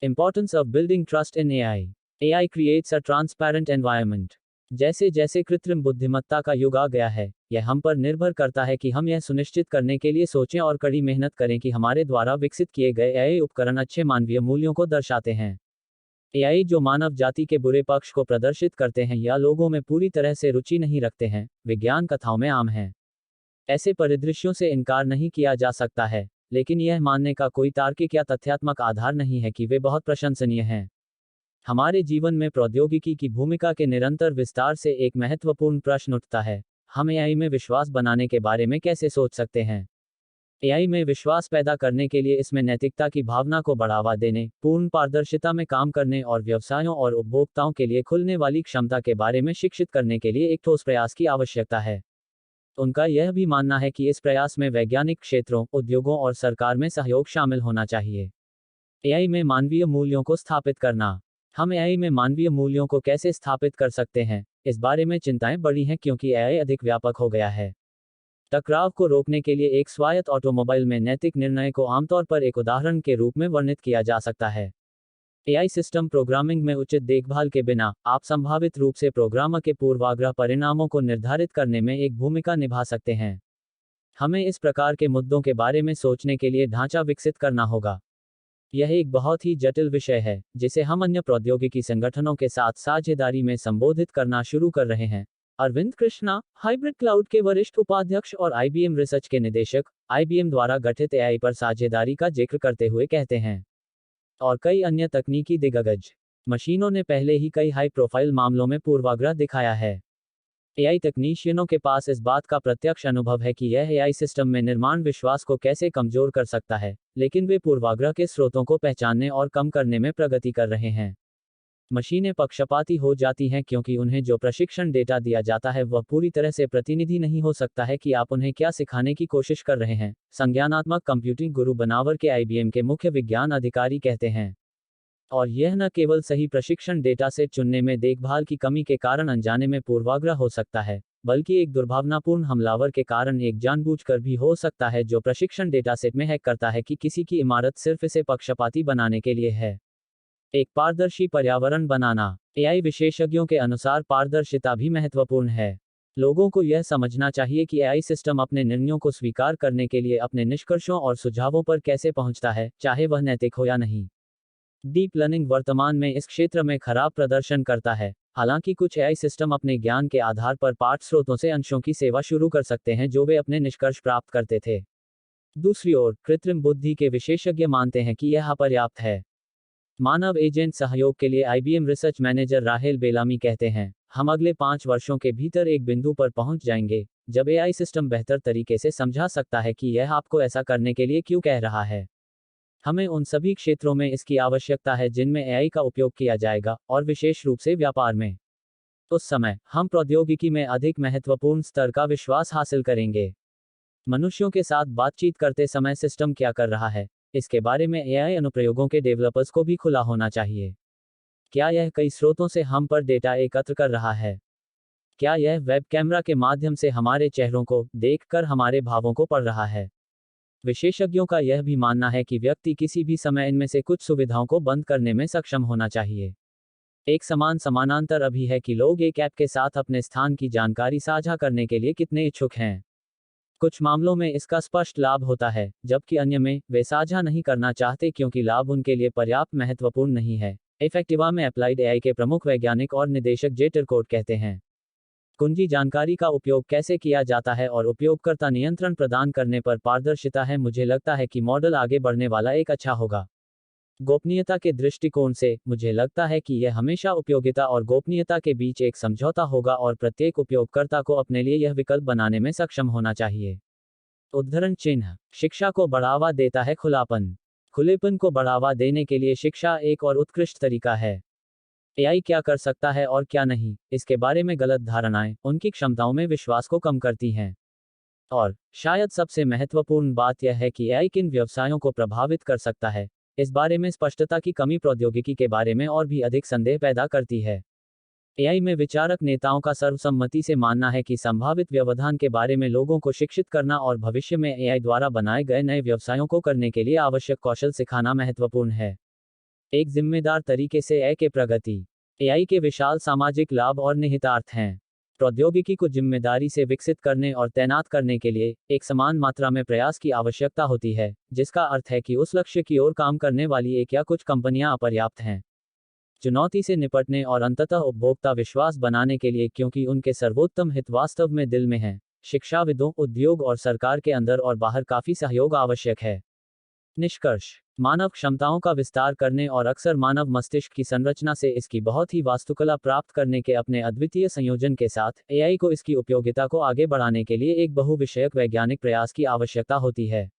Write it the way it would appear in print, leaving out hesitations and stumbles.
Importance of building trust in AI. AI creates a transparent environment. जैसे जैसे कृत्रिम बुद्धिमत्ता का युग आ गया है, यह हम पर निर्भर करता है कि हम यह सुनिश्चित करने के लिए सोचें और कड़ी मेहनत करें कि हमारे द्वारा विकसित किए गए AI उपकरण अच्छे मानवीय मूल्यों को दर्शाते हैं। AI जो मानव जाति के बुरे पक्ष को प्रदर्शित करते हैं या लोगों में पूरी तरह से रुचि नहीं रखते हैं, विज्ञान कथाओं में आम हैं। ऐसे परिदृश्यों से इनकार नहीं किया जा सकता है, लेकिन यह मानने का कोई तार्किक या तथ्यात्मक आधार नहीं है कि वे बहुत प्रशंसनीय हैं। हमारे जीवन में प्रौद्योगिकी की भूमिका के निरंतर विस्तार से एक महत्वपूर्ण प्रश्न उठता है, हम AI में विश्वास बनाने के बारे में कैसे सोच सकते हैं? AI में विश्वास पैदा करने के लिए इसमें नैतिकता की भावना को बढ़ावा देने, पूर्ण पारदर्शिता में काम करने और व्यवसायों और उपभोक्ताओं के लिए खुलने वाली क्षमता के बारे में शिक्षित करने के लिए एक ठोस प्रयास की आवश्यकता है। उनका यह भी मानना है कि इस प्रयास में वैज्ञानिक क्षेत्रों, उद्योगों और सरकार में सहयोग शामिल होना चाहिए। AI में मानवीय मूल्यों को स्थापित करना। हम AI में मानवीय मूल्यों को कैसे स्थापित कर सकते हैं, इस बारे में चिंताएं बढ़ी हैं क्योंकि AI अधिक व्यापक हो गया है। टकराव को रोकने के लिए एक स्वायत्त ऑटोमोबाइल में नैतिक निर्णय को आमतौर पर एक उदाहरण के रूप में वर्णित किया जा सकता है। AI सिस्टम प्रोग्रामिंग में उचित देखभाल के बिना, आप संभावित रूप से प्रोग्रामर के पूर्वाग्रह परिणामों को निर्धारित करने में एक भूमिका निभा सकते हैं। हमें इस प्रकार के मुद्दों के बारे में सोचने के लिए ढांचा विकसित करना होगा। यह एक बहुत ही जटिल विषय है, जिसे हम अन्य प्रौद्योगिकी संगठनों के साथ साझेदारी में संबोधित करना शुरू कर रहे हैं। अरविंद कृष्णा, हाइब्रिड क्लाउड के वरिष्ठ उपाध्यक्ष और IBM रिसर्च के निदेशक, IBM द्वारा गठित AI पर साझेदारी का जिक्र करते हुए कहते हैं। और कई अन्य तकनीकी दिग्गज मशीनों ने पहले ही कई हाई प्रोफाइल मामलों में पूर्वाग्रह दिखाया है। AI तकनीशियनों के पास इस बात का प्रत्यक्ष अनुभव है कि यह AI सिस्टम में निर्माण विश्वास को कैसे कमजोर कर सकता है, लेकिन वे पूर्वाग्रह के स्रोतों को पहचानने और कम करने में प्रगति कर रहे हैं। मशीनें पक्षपाती हो जाती हैं क्योंकि उन्हें जो प्रशिक्षण डेटा दिया जाता है वह पूरी तरह से प्रतिनिधि नहीं हो सकता है कि आप उन्हें क्या सिखाने की कोशिश कर रहे हैं, संज्ञानात्मक कंप्यूटिंग गुरु बनावर के IBM के मुख्य विज्ञान अधिकारी कहते हैं। और यह न केवल सही प्रशिक्षण डेटा सेट चुनने में देखभाल की कमी के कारण अनजाने में पूर्वाग्रह हो सकता है, बल्कि एक दुर्भावनापूर्ण हमलावर के कारण एक जानबूझकर भी हो सकता है जो प्रशिक्षण डेटा सेट में हैक करता है कि किसी की इमारत सिर्फ इसे पक्षपाती बनाने के लिए है। एक पारदर्शी पर्यावरण बनाना। AI विशेषज्ञों के अनुसार पारदर्शिता भी महत्वपूर्ण है। लोगों को यह समझना चाहिए कि AI सिस्टम अपने निर्णयों को स्वीकार करने के लिए अपने निष्कर्षों और सुझावों पर कैसे पहुंचता है, चाहे वह नैतिक हो या नहीं। डीप लर्निंग वर्तमान में इस क्षेत्र में खराब प्रदर्शन करता है, हालांकि कुछ AI सिस्टम अपने ज्ञान के आधार पर पाठ स्रोतों से अंशों की सेवा शुरू कर सकते हैं जो वे अपने निष्कर्ष प्राप्त करते थे। दूसरी ओर, कृत्रिम बुद्धि के विशेषज्ञ मानते हैं कि यह अपर्याप्त है। मानव एजेंट सहयोग के लिए IBM रिसर्च मैनेजर राहेल बेलामी कहते हैं, हम अगले 5 वर्षों के भीतर एक बिंदु पर पहुंच जाएंगे, जब AI सिस्टम बेहतर तरीके से समझा सकता है कि यह आपको ऐसा करने के लिए क्यों कह रहा है। हमें उन सभी क्षेत्रों में इसकी आवश्यकता है जिनमें AI का उपयोग किया जाएगा, और विशेष रूप से व्यापार में। उस समय, हम प्रौद्योगिकी में अधिक महत्वपूर्ण स्तर का विश्वास हासिल करेंगे। मनुष्यों के साथ बातचीत करते समय सिस्टम क्या कर रहा है, इसके बारे में AI अनुप्रयोगों के डेवलपर्स को भी खुला होना चाहिए। क्या यह कई स्रोतों से हम पर डेटा एकत्र कर रहा है? क्या यह वेब कैमरा के माध्यम से हमारे चेहरों को देखकर हमारे भावों को पढ़ रहा है? विशेषज्ञों का यह भी मानना है कि व्यक्ति किसी भी समय इनमें से कुछ सुविधाओं को बंद करने में सक्षम होना चाहिए। एक समानांतर अभी है कि लोग एक ऐप के साथ अपने स्थान की जानकारी साझा करने के लिए कितने इच्छुक हैं। कुछ मामलों में इसका स्पष्ट लाभ होता है, जबकि अन्य में, वे साझा नहीं करना चाहते क्योंकि लाभ उनके लिए पर्याप्त महत्वपूर्ण नहीं है। इफेक्टिवा में अप्लाइड AI के प्रमुख वैज्ञानिक और निदेशक जे टरकोट कहते हैं, कुंजी जानकारी का उपयोग कैसे किया जाता है और उपयोगकर्ता नियंत्रण प्रदान करने पर पारदर्शिता है। मुझे लगता है कि मॉडल आगे बढ़ने वाला एक अच्छा होगा। गोपनीयता के दृष्टिकोण से, मुझे लगता है कि यह हमेशा उपयोगिता और गोपनीयता के बीच एक समझौता होगा और प्रत्येक उपयोगकर्ता को अपने लिए यह विकल्प बनाने में सक्षम होना चाहिए। उद्धरण चिन्ह, शिक्षा को बढ़ावा देता है खुलापन। खुलेपन को बढ़ावा देने के लिए शिक्षा एक और उत्कृष्ट तरीका है। AI क्या कर सकता है और क्या नहीं, इसके बारे में गलत धारणाएं उनकी क्षमताओं में विश्वास को कम करती हैं। और शायद सबसे महत्वपूर्ण बात यह है कि AI किन व्यवसायों को प्रभावित कर सकता है, इस बारे में स्पष्टता की कमी प्रौद्योगिकी के बारे में और भी अधिक संदेह पैदा करती है। AI में विचारक नेताओं का सर्वसम्मति से मानना है कि संभावित व्यवधान के बारे में लोगों को शिक्षित करना और भविष्य में AI द्वारा बनाए गए नए व्यवसायों को करने के लिए आवश्यक कौशल सिखाना महत्वपूर्ण है। एक जिम्मेदार तरीके से एआई के प्रगति। एआई के विशाल सामाजिक लाभ और निहितार्थ हैं। प्रौद्योगिकी को जिम्मेदारी से विकसित करने और तैनात करने के लिए एक समान मात्रा में प्रयास की आवश्यकता होती है, जिसका अर्थ है कि उस लक्ष्य की ओर काम करने वाली एक या कुछ कंपनियां अपर्याप्त हैं चुनौती से निपटने और अंततः उपभोक्ता विश्वास बनाने के लिए, क्योंकि उनके सर्वोत्तम हित वास्तव में दिल में है। शिक्षाविदों, उद्योग और सरकार के अंदर और बाहर काफी सहयोग आवश्यक है। निष्कर्ष। मानव क्षमताओं का विस्तार करने और अक्सर मानव मस्तिष्क की संरचना से इसकी बहुत ही वास्तुकला प्राप्त करने के अपने अद्वितीय संयोजन के साथ एआई को इसकी उपयोगिता को आगे बढ़ाने के लिए एक बहुविषयक वैज्ञानिक प्रयास की आवश्यकता होती है।